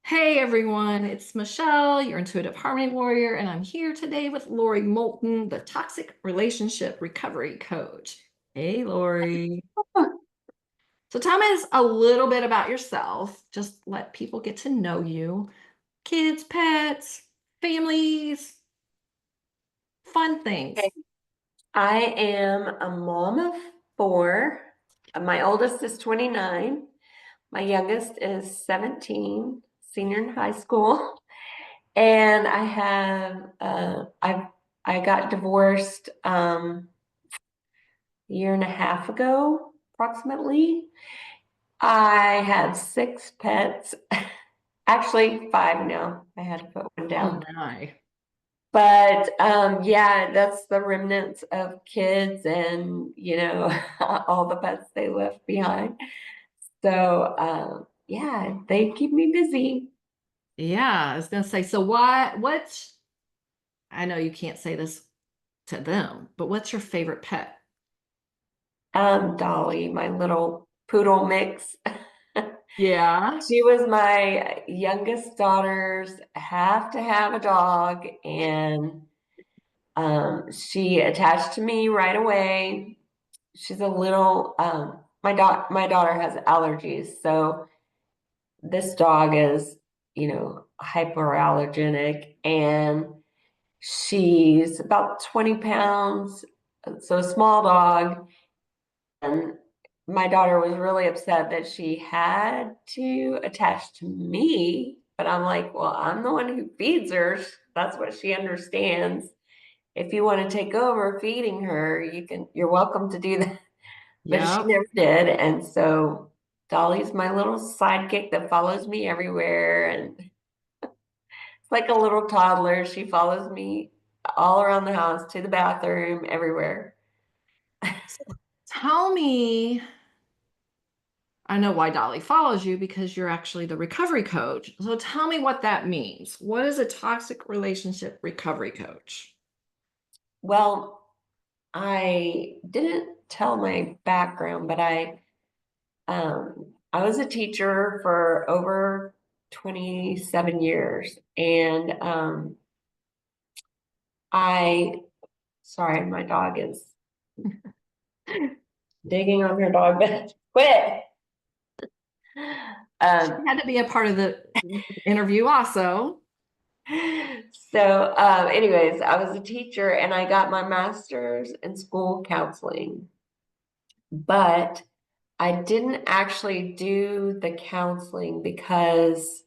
Hey everyone, it's Michelle, your intuitive harmony warrior, and I'm here today with Lori Moulton, the toxic relationship recovery coach. Hey Lori. So tell me a little bit about yourself. Just let people get to know you. Kids, pets, families, fun things. Okay. I am a mom of four. My oldest is 29. My youngest is 17, senior in high school. And I got divorced a year and a half ago, approximately. I have six pets, actually five now. I had to put one Oh down. my. But yeah, that's the remnants of kids and all the pets they left behind. So yeah, they keep me busy. Yeah, I was gonna say, so what, I know you can't say this to them, but what's your favorite pet? Dolly, my little poodle mix. Yeah. She was my youngest daughter's have to have a dog, and she attached to me right away. She's a little my daughter has allergies, so this dog is, hyperallergenic, and she's about 20 pounds, so a small dog. And my daughter was really upset that she had to attach to me, but I'm like, well, I'm the one who feeds her. That's what she understands. If you want to take over feeding her, you're welcome to do that. But she Yep. never did. And so Dolly's my little sidekick that follows me everywhere. And it's like a little toddler. She follows me all around the house, to the bathroom, everywhere. So tell me, I know why Dolly follows you because you're actually the recovery coach. So tell me what that means. What is a toxic relationship recovery coach? Well, I didn't tell my background, but I was a teacher for over 27 years. And I sorry, my dog is digging on her dog bed. Quit. She Um, had to be a part of the interview also. so, anyways, I was a teacher and I got my master's in school counseling, but I didn't actually do the counseling because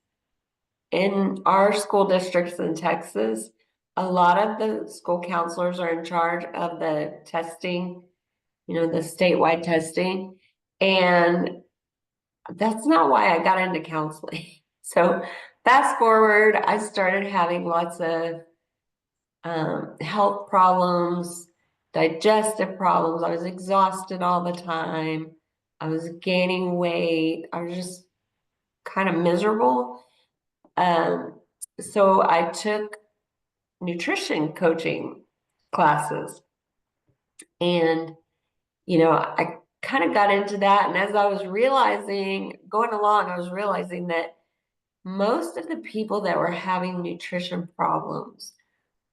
in our school districts in Texas, a lot of the school counselors are in charge of the testing, the statewide testing. And that's not why I got into counseling. So fast forward, I started having lots of health problems, digestive problems. I was exhausted all the time. I was gaining weight. I was just kind of miserable. Um, so I took nutrition coaching classes, and I kind of got into that. And as I was going along, I was realizing that most of the people that were having nutrition problems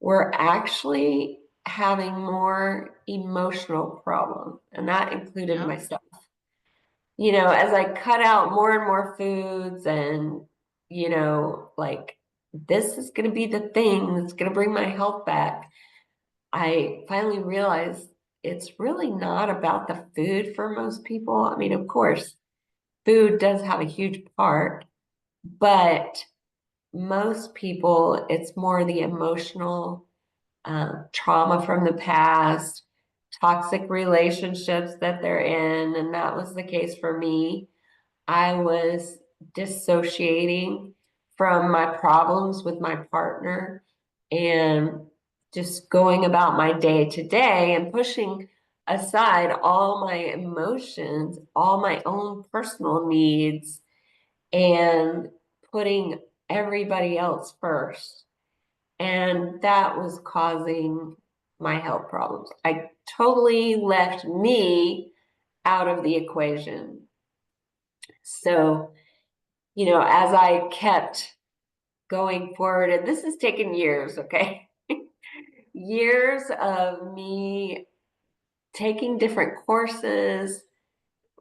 were actually having more emotional problems, and that included Yep. myself. As I cut out more and more foods and, like this is going to be the thing that's going to bring my health back, I finally realized it's really not about the food for most people. I mean, of course, food does have a huge part, but most people, it's more the emotional trauma from the past, toxic relationships that they're in. And that was the case for me. I was dissociating from my problems with my partner and just going about my day to day and pushing aside all my emotions, all my own personal needs, and putting everybody else first. And that was causing my health problems. I totally left me out of the equation. So, as I kept going forward, and this has taken years, okay? Years of me taking different courses,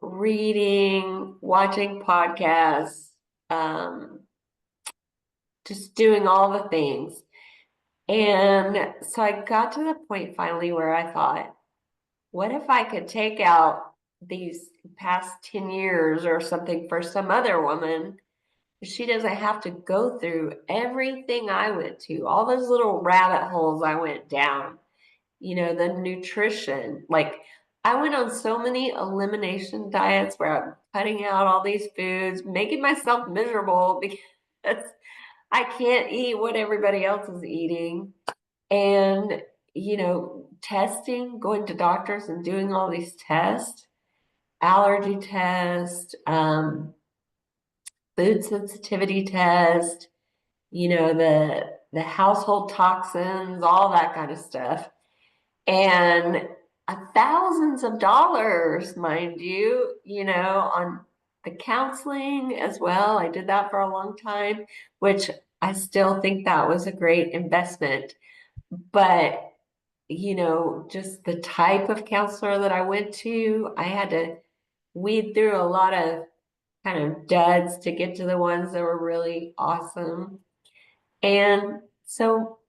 reading, watching podcasts, um, just doing all the things. And so I got to the point finally where I thought, what if I could take out these past 10 years or something for some other woman? She doesn't have to go through everything I went to, all those little rabbit holes I went down, the nutrition. Like, I went on so many elimination diets where I'm cutting out all these foods, making myself miserable because I can't eat what everybody else is eating. And, testing, going to doctors and doing all these tests, allergy test, food sensitivity test, the household toxins, all that kind of stuff. And thousands of dollars, mind you, on the counseling as well. I did that for a long time, which I still think that was a great investment. But, just the type of counselor that I went to, I had to weed through a lot of kind of duds to get to the ones that were really awesome. And so,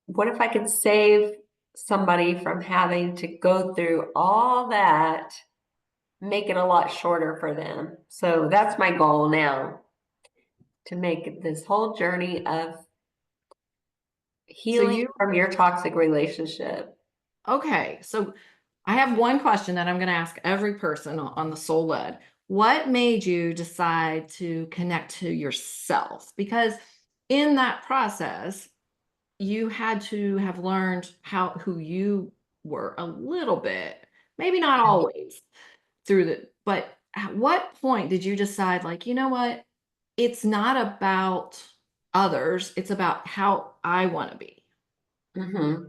what if I could save somebody from having to go through all that, make it a lot shorter for them? So that's my goal now, to make this whole journey of So healing you, from your toxic relationship. okay. So I have one question that I'm going to ask every person on the Soul Led. What made you decide to connect to yourself? Because in that process, you had to have learned who you were a little bit, maybe not always through but at what point did you decide, like, you know what? It's not about others, it's about how I want to be. Hmm.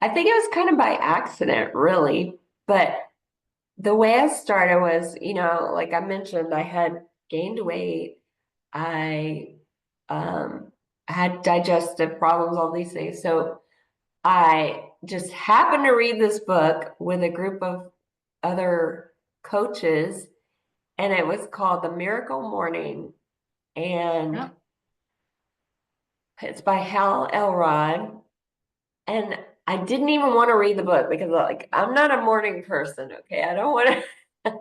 I think it was kind of by accident, really. But the way I started was, like I mentioned, I had gained weight. I um, had digestive problems, all these things. So I just happened to read this book with a group of other coaches, and it was called The Miracle Morning, and Yep. it's by Hal Elrod. And I didn't even want to read the book because, like, I'm not a morning person, okay? I don't want to.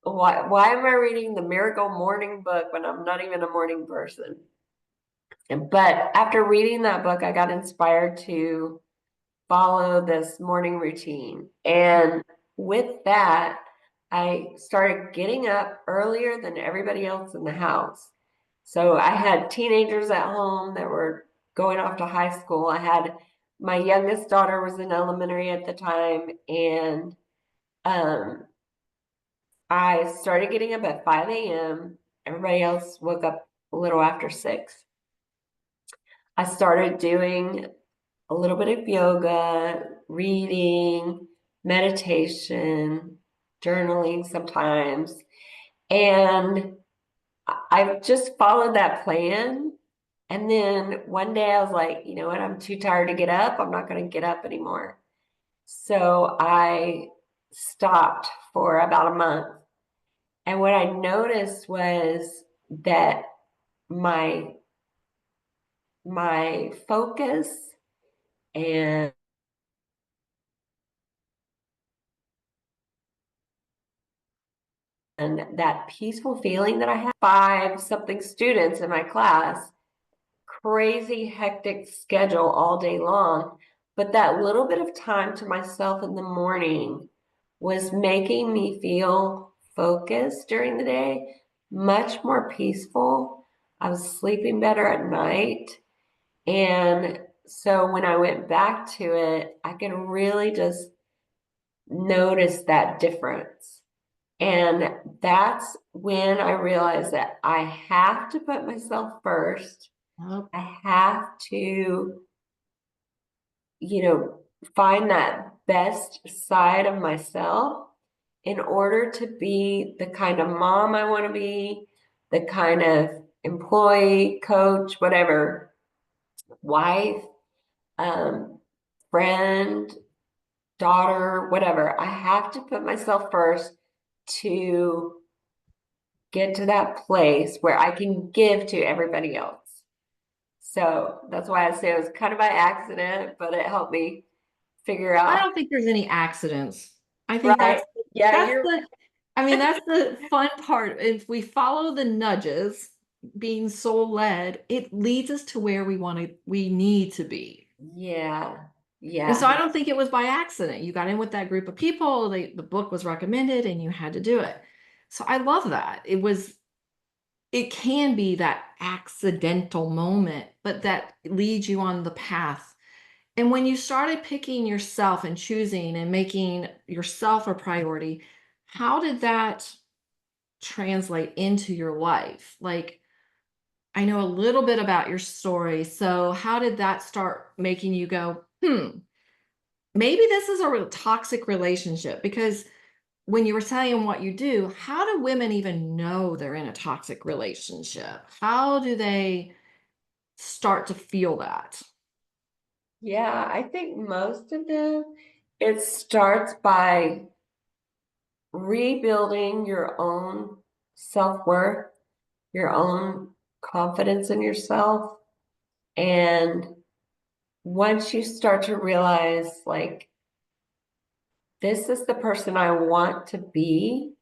Why am I reading the Miracle Morning book when I'm not even a morning person? But after reading that book, I got inspired to follow this morning routine. And with that, I started getting up earlier than everybody else in the house. So I had teenagers at home that were going off to high school. I had my youngest daughter was in elementary at the time, and um, I started getting up at 5 a.m. Everybody else woke up a little after 6. I started doing a little bit of yoga, reading, meditation, journaling sometimes. And I've just followed that plan. And then one day I was like, you know what? I'm too tired to get up. I'm not going to get up anymore. So I stopped for about a month. And what I noticed was that my my focus and that peaceful feeling that I had, 5 something students in my class, crazy hectic schedule all day long. But that little bit of time to myself in the morning was making me feel focused during the day, much more peaceful. I was sleeping better at night. And so when I went back to it, I could really just notice that difference. And that's when I realized that I have to put myself first. Yep. I have to, you know, find that best side of myself in order to be the kind of mom I want to be, the kind of employee, coach, whatever, wife, um, friend, daughter, whatever. I have to put myself first to get to that place where I can give to everybody else. So that's why I say it was kind of by accident, but it helped me figure I out. don't think there's any accidents. I think Right. Yeah, that's you're the I mean that's the fun part. If we follow the nudges, being soul led, it leads us to where we need to be. yeah. And so Yeah. I don't think it was by accident. You got in with that group of people, the book was recommended and you had to do it. So I love that. It can be that accidental moment, but that leads you on the path. And when you started picking yourself and choosing and making yourself a priority, how did that translate into your life? Like, I know a little bit about your story. So, how did that start making you go, maybe this is a toxic relationship? Because when you were saying what you do, how do women even know they're in a toxic relationship? How do they start to feel that? Yeah. I think most of them, it starts by rebuilding your own self-worth, your own confidence in yourself. And once you start to realize, like, this is the person I want to be,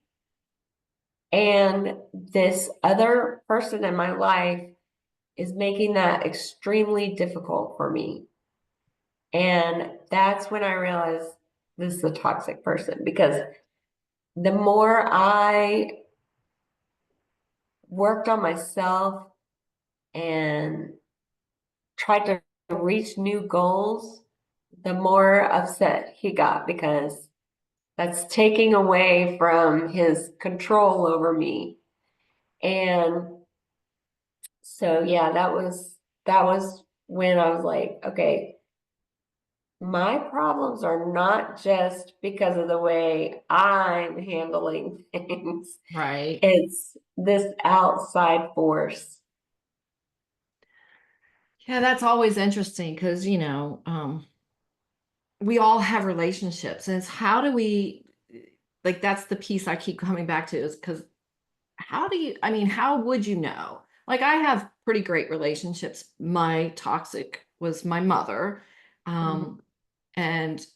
and this other person in my life is making that extremely difficult for me. And that's when I realized this is a toxic person because the more I worked on myself and tried to reach new goals, the more upset he got because that's taking away from his control over me. And so yeah, that was when I was like, okay, my problems are not just because of the way I'm handling things. Right. It's this outside force. Yeah, that's always interesting because, we all have relationships, and it's how do we, like, that's the piece I keep coming back to is because I mean, how would you know? Like, I have pretty great relationships. My toxic was my mother, Mhm. um, and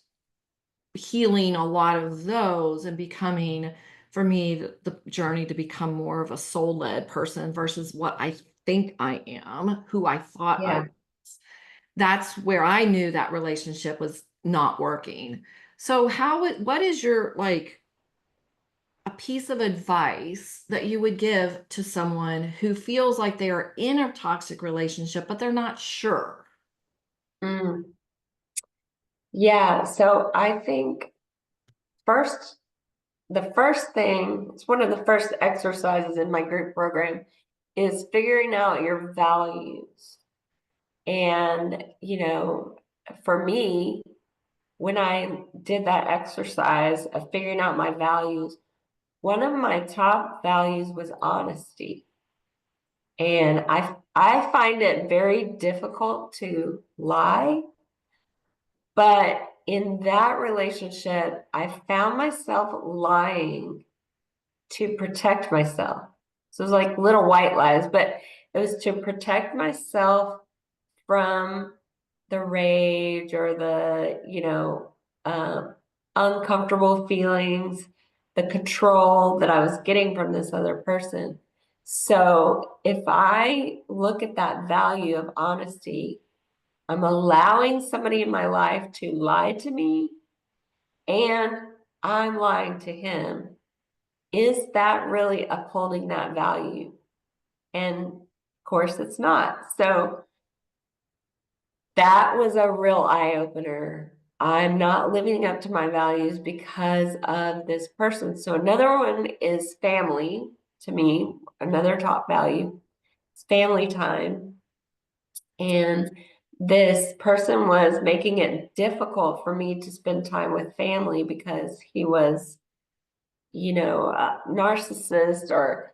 healing a lot of those and becoming, for me, the journey to become more of a soul led person versus what I think I am, who I thought I Yeah. was. That's where I knew that relationship was not working. So what is your, like, a piece of advice that you would give to someone who feels like they are in a toxic relationship but they're not sure? Mm. Yeah. So I think first, the first thing, it's one of the first exercises in my group program, is figuring out your values. And, for me, when I did that exercise of figuring out my values, one of my top values was honesty. And I find it very difficult to lie, but in that relationship, I found myself lying to protect myself. So it was like little white lies, but it was to protect myself from the rage or the, uncomfortable feelings, the control that I was getting from this other person. So if I look at that value of honesty, I'm allowing somebody in my life to lie to me and I'm lying to him. Is that really upholding that value? And of course, it's not. So that was a real eye opener. I'm not living up to my values because of this person. So another one is family to me, another top value. It's family time. And this person was making it difficult for me to spend time with family because he was, a narcissist or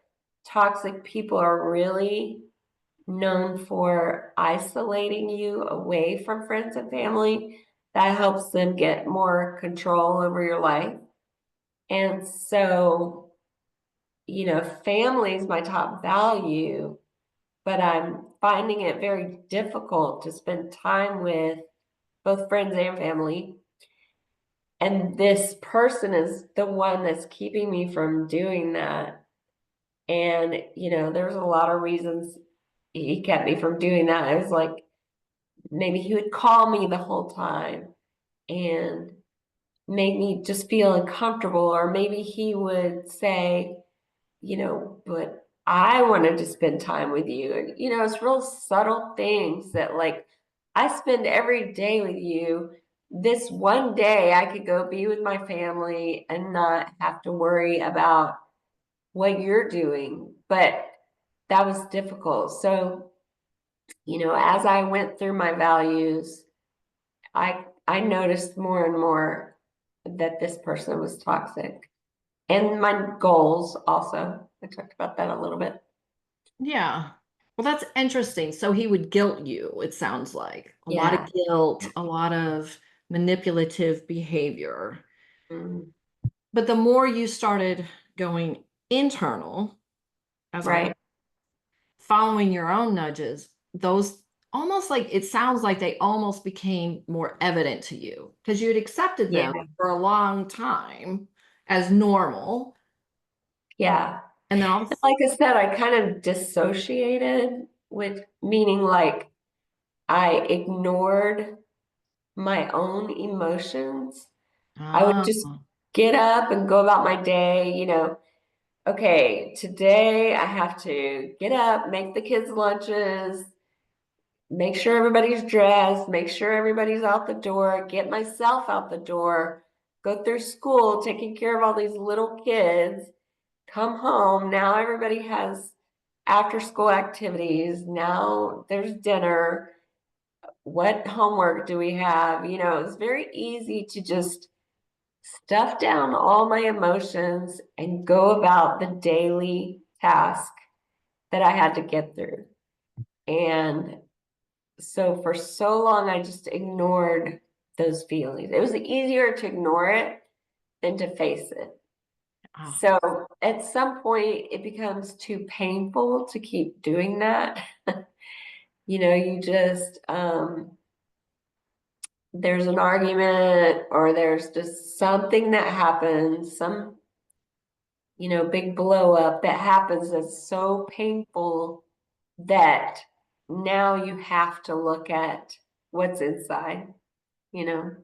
toxic people are really known for isolating you away from friends and family. That helps them get more control over your life. And so, family is my top value, but I'm finding it very difficult to spend time with both friends and family. And this person is the one that's keeping me from doing that. And, there's a lot of reasons he kept me from doing that. It was like maybe he would call me the whole time and make me just feel uncomfortable. Or maybe he would say, but I wanted to spend time with you. And, it's real subtle things that like I spend every day with you. This one day I could go be with my family and not have to worry about what you're doing. But that was difficult. So, as I went through my values, I noticed more and more that this person was toxic. And my goals also. I talked about that a little bit. Yeah. Well, that's interesting. So he would guilt you, it sounds like. A lot of Yeah. guilt, a lot of manipulative behavior. Mhm. But the more you started going internal, as I Right. following your own nudges, those almost like it sounds like they almost became more evident to you because you'd accepted Yeah. them for a long time as normal. Yeah. And then all of a Like I said, I kind of dissociated with meaning like I ignored my own emotions. I would sudden, just get up and go about my day, okay, today I have to get up, make the kids lunches, make sure everybody's dressed, make sure everybody's out the door, get myself out the door, go through school, taking care of all these little kids, come home. Now everybody has after school activities. Now there's dinner. What homework do we have? It's very easy to just stuff down all my emotions and go about the daily task that I had to get through. And so for so long, I just ignored those feelings. It was easier to ignore it than to face it. ah, So at some point, it becomes too painful to keep doing that. You just, there's an argument or there's just something that happens, some, big blow up that happens that's so painful that now you have to look at what's inside, you know?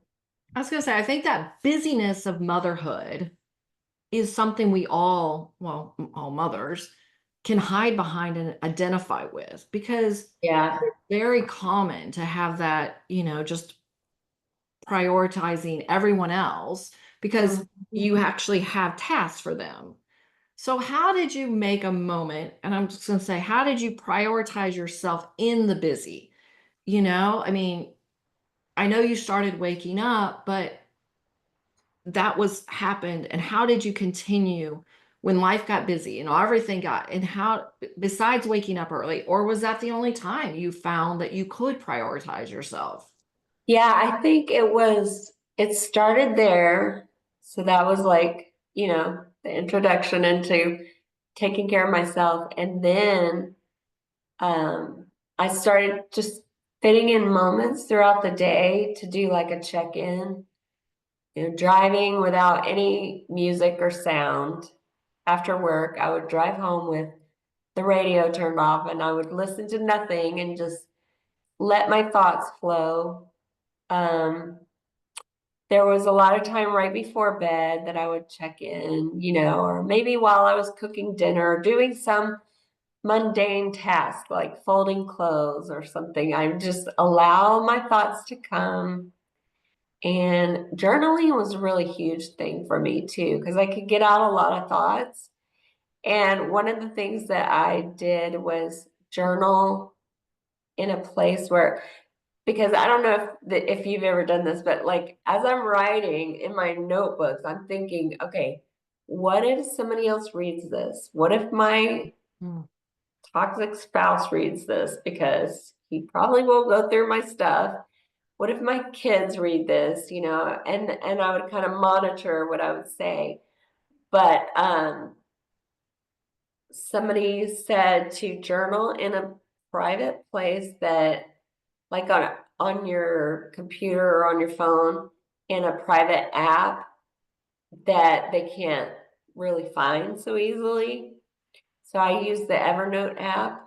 I was going to say, I think that busyness of motherhood is something we all, well, all mothers can hide behind and identify with because Yeah. it's very common to have that, just prioritizing everyone else because Mhm. you actually have tasks for them. So, how did you make a moment? And I'm just going to say, how did you prioritize yourself in the busy? I mean, I know you started waking up, but that was happened. And how did you continue when life got busy and everything got, and how, besides waking up early, or was that the only time you found that you could prioritize yourself? Yeah, I think it started there. So that was like, the introduction into taking care of myself. And then I started just fitting in moments throughout the day to do like a check-in, driving without any music or sound. After work, I would drive home with the radio turned off and I would listen to nothing and just let my thoughts flow. Um, there was a lot of time right before bed that I would check in, or maybe while I was cooking dinner, doing some mundane task like folding clothes or something. I would just allow my thoughts to come. And journaling was a really huge thing for me too, because I could get out a lot of thoughts. And one of the things that I did was journal in a place where, because I don't know if you've ever done this, but like as I'm writing in my notebooks, I'm thinking, okay, what if somebody else reads this? What if my Mm. Toxic spouse reads this because he probably will go through my stuff. What if my kids read this, and I would kind of monitor what I would say. But somebody said to journal in a private place, that like on your computer or on your phone, in a private app that they can't really find so easily. So I use the Evernote app,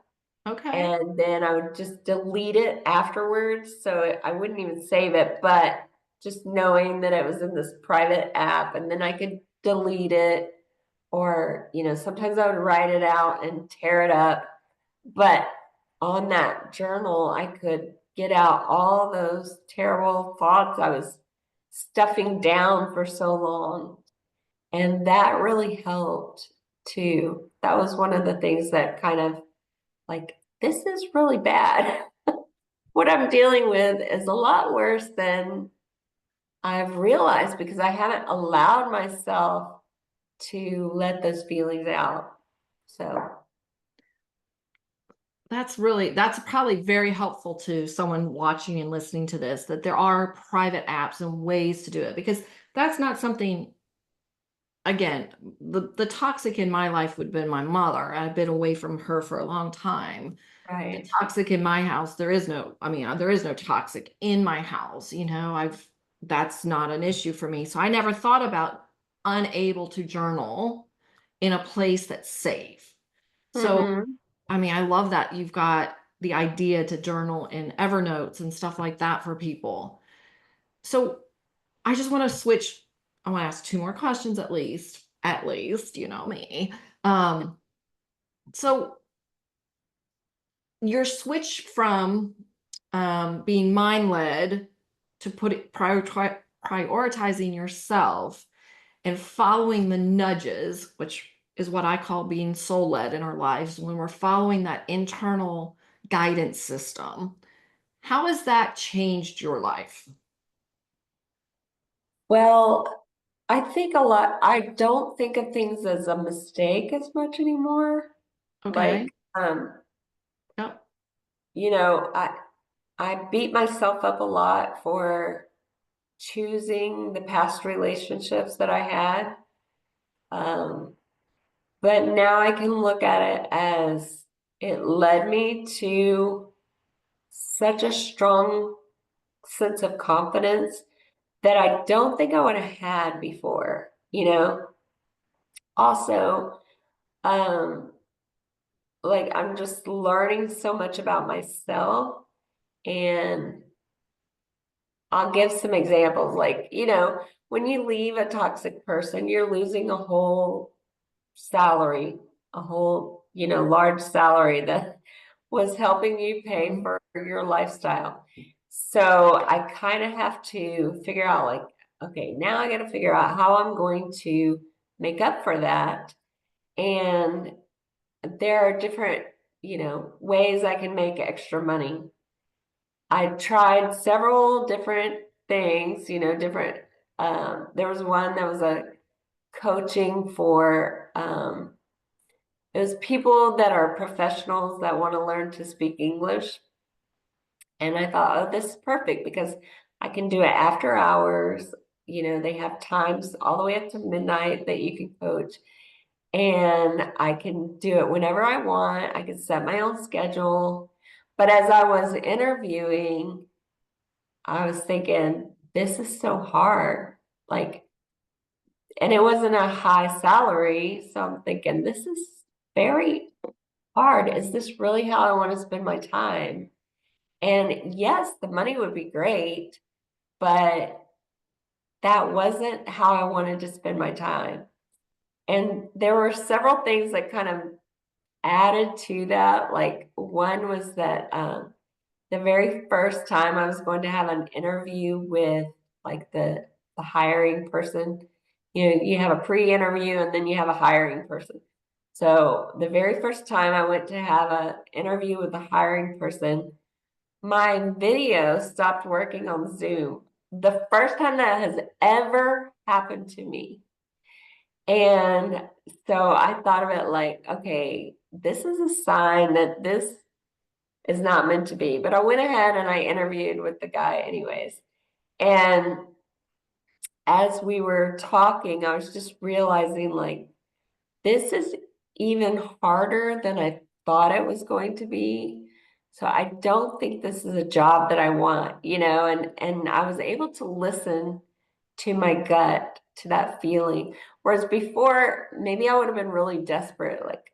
Okay. and then I would just delete it afterwards. So I wouldn't even save it, but just knowing that it was in this private app, and then I could delete it, or, sometimes I would write it out and tear it up. But on that journal, I could get out all those terrible thoughts I was stuffing down for so long. And that really helped too. That was one of the things that kind of like, this is really bad. What I'm dealing with is a lot worse than I've realized, because I haven't allowed myself to let those feelings out. So, That's probably very helpful to someone watching and listening to this, that there are private apps and ways to do it, because that's not something, again, the toxic in my life would have been my mother. I've been away from her for a long time. The right. toxic in my house, there is no, I mean, there is no toxic in my house. That's not an issue for me. So I never thought about unable to journal in a place that's safe. So, Mm-hmm. I mean, I love that you've got the idea to journal in Evernotes and stuff like that for people. So I just want to switch. I want to ask two more questions at least, you know me. Um, so your switch from being mind led to prioritizing yourself and following the nudges, which is what I call being soul led in our lives, when we're following that internal guidance system. How has that changed your life? Well, I think a lot, I don't think of things as a mistake as much anymore. Okay. Like, um, Yep. you know, I I beat myself up a lot for choosing the past relationships that I had. Um, but now I can look at it as it led me to such a strong sense of confidence that I don't think I would have had before, Also, um, like I'm just learning so much about myself, and I'll give some examples. Like, when you leave a toxic person, you're losing a whole salary, a whole, large salary that was helping you pay Mhm. for your lifestyle. So I kind of have to figure out, like, okay, now I got to figure out how I'm going to make up for that. And there are different, ways I can make extra money. I tried several different things, different, there was one that was a coaching for, it was people that are professionals that want to learn to speak English. And I thought, oh, this is perfect because I can do it after hours. They have times all the way up to midnight that you can coach. And I can do it whenever I want. I can set my own schedule. But as I was interviewing, I was thinking, this is so hard. Like, and it wasn't a high salary. So I'm thinking, this is very hard. Is this really how I want to spend my time? And yes, the money would be great, but that wasn't how I wanted to spend my time. And there were several things that kind of added to that. Like one was that the very first time I was going to have an interview with like the hiring person, you have a pre-interview and then you have a hiring person. So the very first time I went to have an interview with the hiring person, my video stopped working on Zoom. The first time that has ever happened to me. And so I thought of it like, okay, this is a sign that this is not meant to be. But I went ahead and I interviewed with the guy anyways. And as we were talking, I was just realizing like this is even harder than I thought it was going to be. So I don't think this is a job that I want, and I was able to listen to my gut, to that feeling. Whereas before, maybe I would have been really desperate, like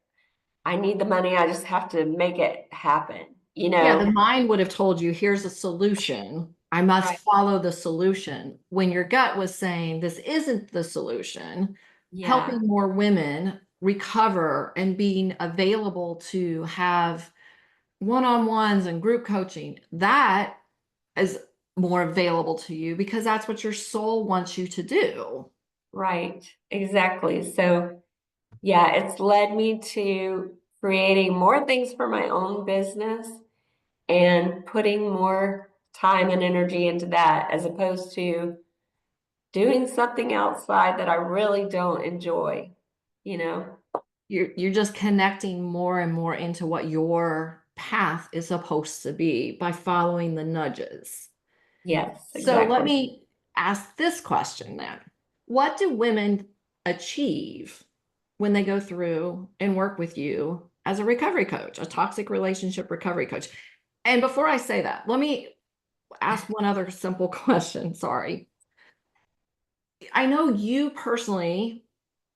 I need the money, I just have to make it happen, you Yeah, the know? mind would have told you, here's a solution. I must Right. follow the solution. When your gut was saying, this isn't the solution, Yeah, helping more women recover and being available to have one-on-ones and group coaching, that is more available to you because that's what your soul wants you to do. right. Exactly. So yeah, it's led me to creating more things for my own business and putting more time and energy into that as opposed to doing something outside that I really don't enjoy, you know? You're just connecting more and more into what your path is supposed to be by following the nudges. Yes, So let exactly. me ask this question then. What do women achieve when they go through and work with you as a recovery coach, a toxic relationship recovery coach? And before I say that, let me ask one other simple question. Sorry. I know you personally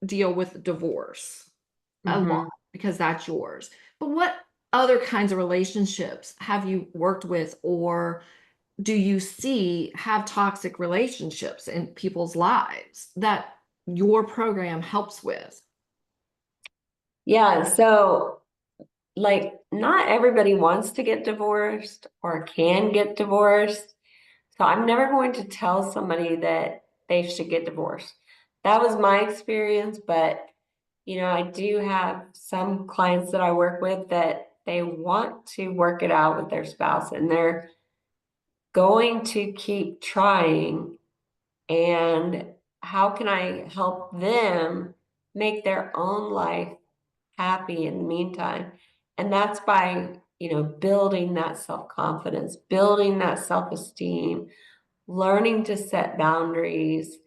deal with divorce a lot Hmm. because that's yours. But what other kinds of relationships have you worked with or do you see have toxic relationships in people's lives that your program helps with? Yeah, so like not everybody wants to get divorced or can get divorced. So I'm never going to tell somebody that they should get divorced. That was my experience, but I do have some clients that I work with that they want to work it out with their spouse and they're going to keep trying. And how can I help them make their own life happy in the meantime? And that's by, building that self-confidence, building that self-esteem, learning to set boundaries.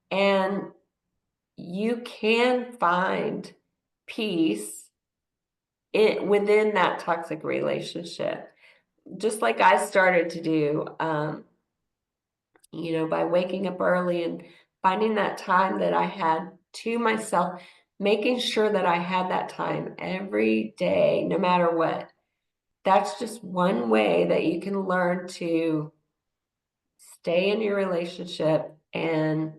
And you can find peace within that toxic relationship, just like I started to do, by waking up early and finding that time that I had to myself, making sure that I had that time every day, no matter what. That's just one way that you can learn to stay in your relationship and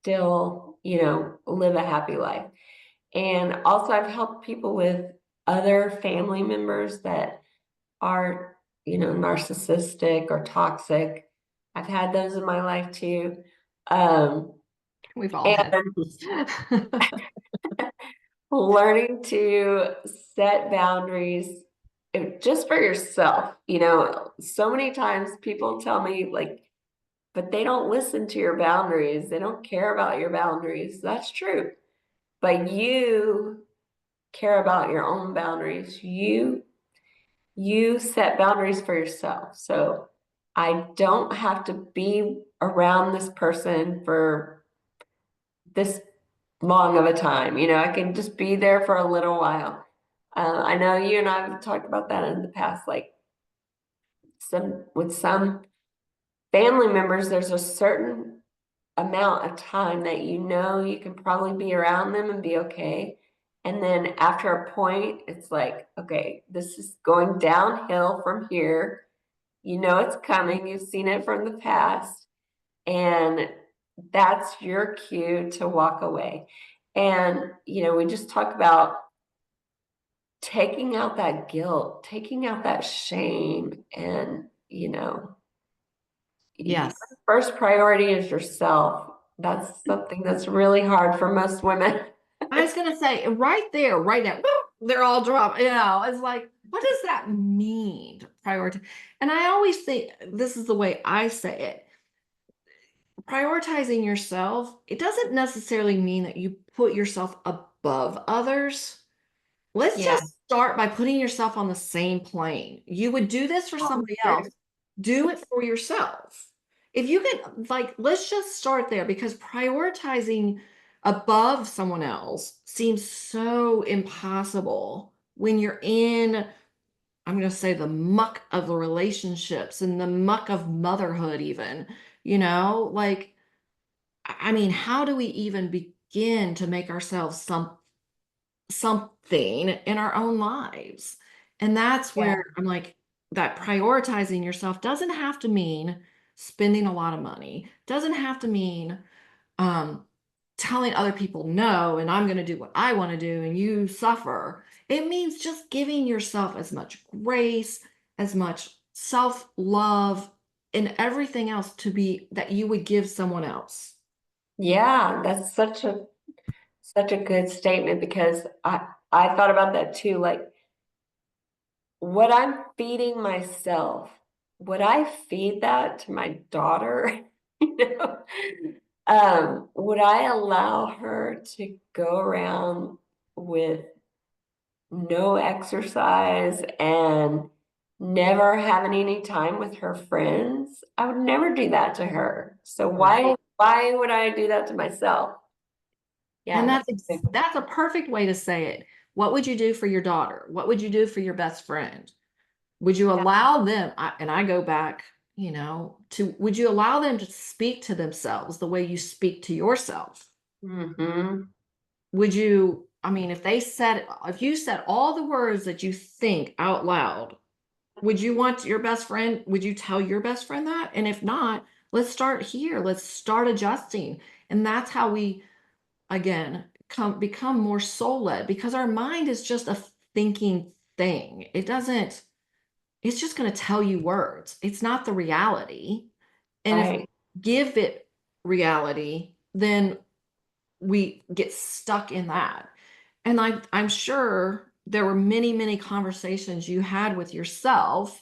still, live a happy life. And also, I've helped people with other family members that are, narcissistic or toxic. I've had those in my life too. Um, We've all had and those. learning to set boundaries just for yourself. So many times people tell me, like, but they don't listen to your boundaries. They don't care about your boundaries. That's true. But you care about your own boundaries. You set boundaries for yourself. So I don't have to be around this person for this long of a time. I can just be there for a little while. I know you and I have talked about that in the past, like with some family members, there's a certain amount of time that you can probably be around them and be okay. And then after a point, it's like, okay, this is going downhill from here. It's coming. You've seen it from the past. And that's your cue to walk away. And, we just talk about taking out that guilt, taking out that shame. And, your Yes. first priority is yourself. That's something that's really hard for most women. I was going to say right there, right now, they're all dropped. It's like, what does that mean? Priority. And I always think this is the way I say it. Prioritizing yourself, it doesn't necessarily mean that you put yourself above others. Let's Yeah. just start by putting yourself on the same plane. You would do this for Oh, somebody sure. else, do it for yourself. If you can, like, let's just start there because prioritizing above someone else seems so impossible when you're in, I'm going to say, the muck of the relationships and the muck of motherhood, even, like, I mean, how do we even begin to make ourselves something in our own lives? And that's Yeah. where I'm like, that prioritizing yourself doesn't have to mean spending a lot of money, doesn't have to mean um, telling other people no, and I'm going to do what I want to do and you suffer. It means just giving yourself as much grace, as much self love, and everything else to be that you would give someone else. Yeah, that's such a good statement because I thought about that too. Like what I'm feeding myself, would I feed that to my daughter? You know, would I allow her to go around with no exercise and never having any time with her friends? I would never do that to her. So Right. why would I do that to myself? And Yeah, that's that's a perfect way to say it. What would you do for your daughter? What would you do for your best friend? Would you allow them, and I go back, to would you allow them to speak to themselves the way you speak to yourself? hmm Would you, I mean, if you said all the words that you think out loud, would you want your best friend, would you tell your best friend that? And if not, let's start here. Let's start adjusting. And that's how we, again, become more soul led because our mind is just a thinking thing. It's just going to tell you words. It's not the reality. And if right. we give it reality, then we get stuck in that. And I'm sure there were many, many conversations you had with yourself,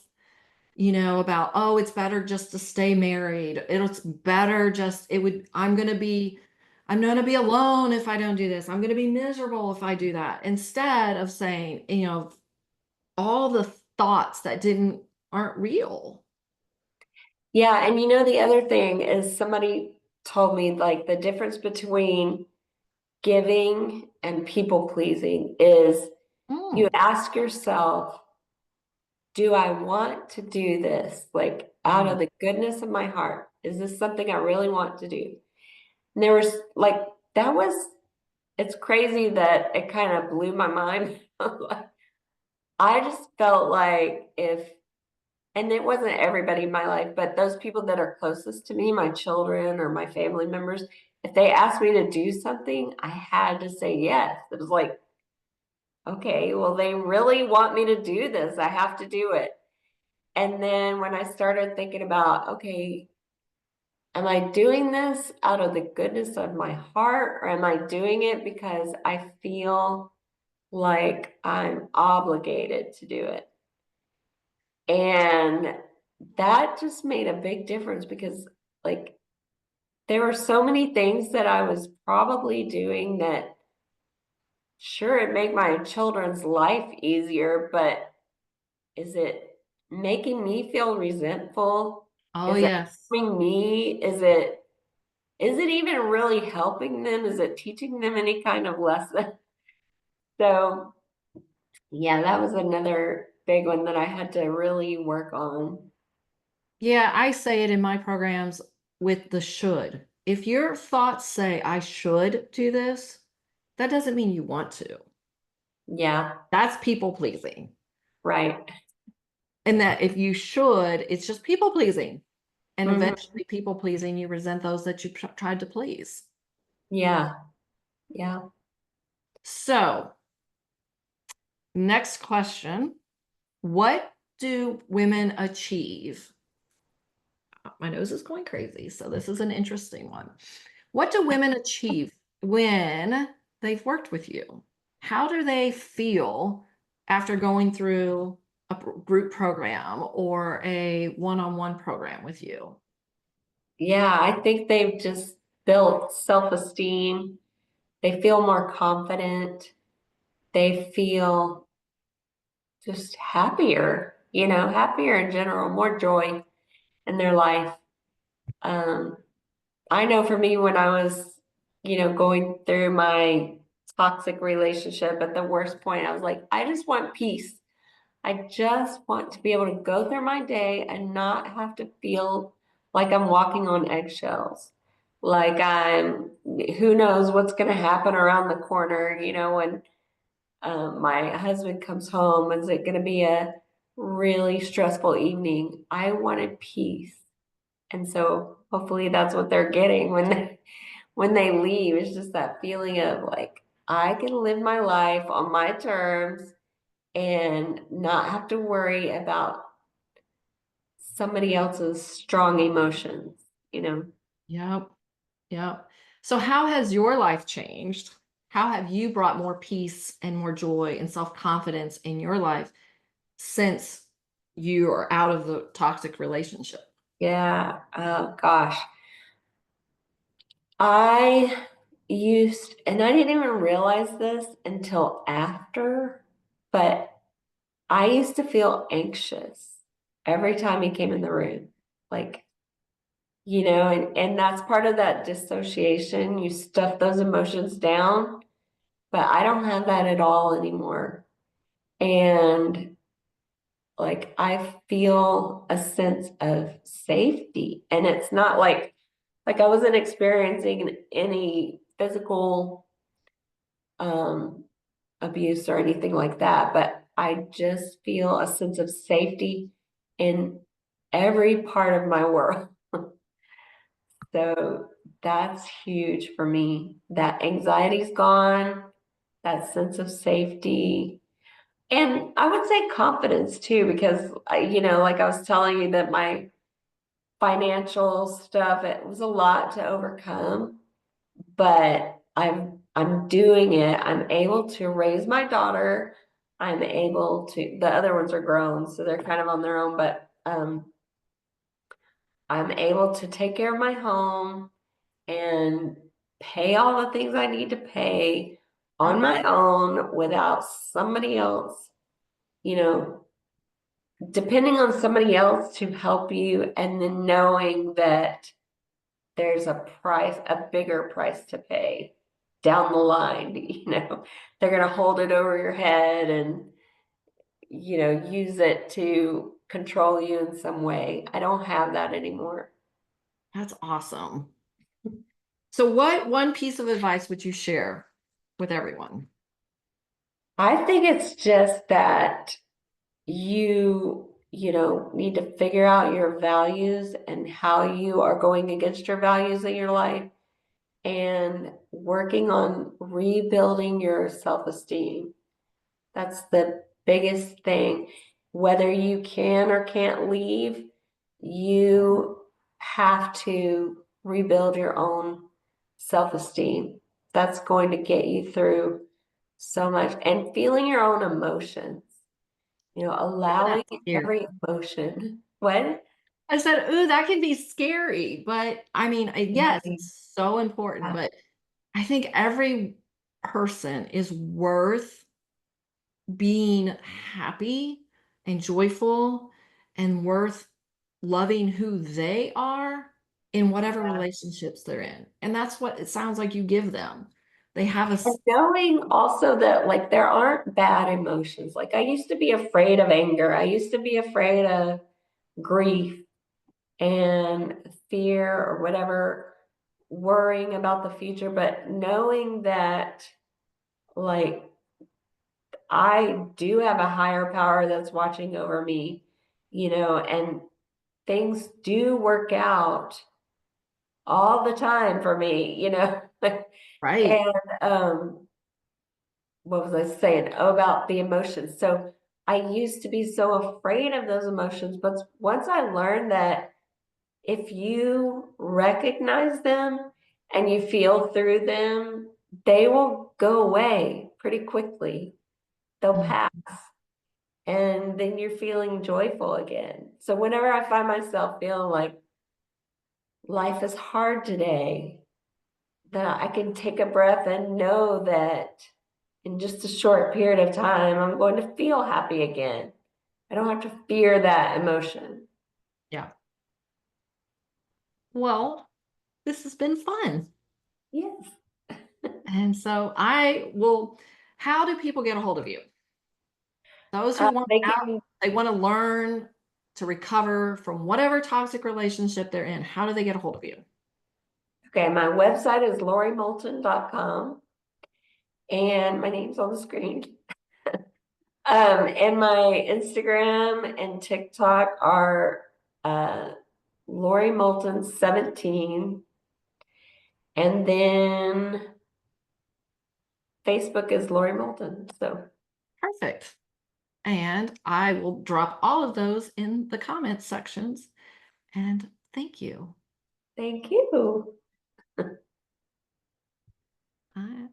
about, oh, it's better just to stay married. It's better just, I'm going to be alone if I don't do this. I'm going to be miserable if I do that. Instead of saying, all the thoughts that aren't real. Yeah, and the other thing is somebody told me like the difference between giving and people pleasing is you Mm, ask yourself, do I want to do this? Like out of mm. the goodness of my heart, is this something I really want to do? And there was like, that was, it's crazy that it kind of blew my mind. I just felt like if, and it wasn't everybody in my life, but those people that are closest to me, my children or my family members, if they asked me to do something, I had to say yes. It was like, okay, well, they really want me to do this. I have to do it. And then when I started thinking about, okay, am I doing this out of the goodness of my heart, or am I doing it because I feel like I'm obligated to do it? And that just made a big difference because, like, there were so many things that I was probably doing that, sure, it made my children's life easier, but is it making me feel resentful? Oh, Is it yes. harming me? Is it even really helping them? Is it teaching them any kind of lesson? So, yeah, that was another big one that I had to really work on. Yeah, I say it in my programs with the should. If your thoughts say, I should do this, that doesn't mean you want to. Yeah, That's people pleasing. right. And that if you should, it's just people pleasing. And hmm eventually, people pleasing, you resent those that you tried to please. Yeah, yeah. So, next question. What do women achieve? My nose is going crazy, so this is an interesting one. What do women achieve when they've worked with you? How do they feel after going through a group program or a one-on-one program with you? Yeah, I think they've just built self-esteem. They feel more confident. they feel just happier, happier in general, more joy in their life. Um, I know for me, when I was, going through my toxic relationship at the worst point, I was like, I just want peace. I just want to be able to go through my day and not have to feel like I'm walking on eggshells. Like who knows what's going to happen around the corner, when my husband comes home. Is it going to be a really stressful evening? I wanted peace. And so hopefully that's what they're getting when they leave. It's just that feeling of like, I can live my life on my terms and not have to worry about somebody else's strong emotions. Yep. Yep. So how has your life changed? How have you brought more peace and more joy and self-confidence in your life since you are out of the toxic relationship? Yeah. Oh gosh. I and I didn't even realize this until after, but I used to feel anxious every time he came in the room. Like, and that's part of that dissociation. You stuff those emotions down, but I don't have that at all anymore. And like I feel a sense of safety. And it's not like I wasn't experiencing any physical um abuse or anything like that, but I just feel a sense of safety in every part of my world. So that's huge for me. That anxiety's gone, that sense of safety. And I would say confidence too, because like I was telling you that my financial stuff, it was a lot to overcome, but I'm doing it. I'm able to raise my daughter. I'm able to, the other ones are grown, so they're kind of on their own, but I'm able to take care of my home and pay all the things I need to pay on my own without somebody else, you know, depending on somebody else to help you, and then knowing that there's a price, a bigger price to pay down the line. They're going to hold it over your head and, use it to control you in some way. I don't have that anymore. That's awesome. So what one piece of advice would you share with everyone? I think it's just that need to figure out your values and how you are going against your values in your life, and working on rebuilding your self-esteem. That's the biggest thing. Whether you can or can't leave, you have to rebuild your own self-esteem. That's going to get you through so much, and feeling your own emotions, Oh, allowing that's scary. every emotion. What? I said, ooh, that can be scary, but I mean, yes, it's so important, but I think every person is worth being happy and joyful and worth loving who they are in whatever relationships they're in. And that's what it sounds like you give them. They have a, And knowing also that like there aren't bad emotions. Like I used to be afraid of anger. I used to be afraid of grief and fear or whatever, worrying about the future, but knowing that like I do have a higher power that's watching over me, and things do work out all the time for me. right. And what was I saying? Oh, about the emotions. So I used to be so afraid of those emotions, but once I learned that if you recognize them and you feel through them, they will go away pretty quickly. They'll Mm. pass. And then you're feeling joyful again. So whenever I find myself feeling like life is hard today, that I can take a breath and know that in just a short period of time, I'm going to feel happy again. I don't have to fear that emotion. Yeah. Well, this has been fun. Yes. And so how do people get a hold of you? Those who want They out, can, they want to learn to recover from whatever toxic relationship they're in. How do they get a hold of you? okay, my website is LoriMoulton.com and my name's on the screen. And my Instagram and TikTok are Lori Moulton 17. And then Facebook is Lori Moulton. So Perfect. And I will drop all of those in the comments sections. And thank you. thank you. Bye.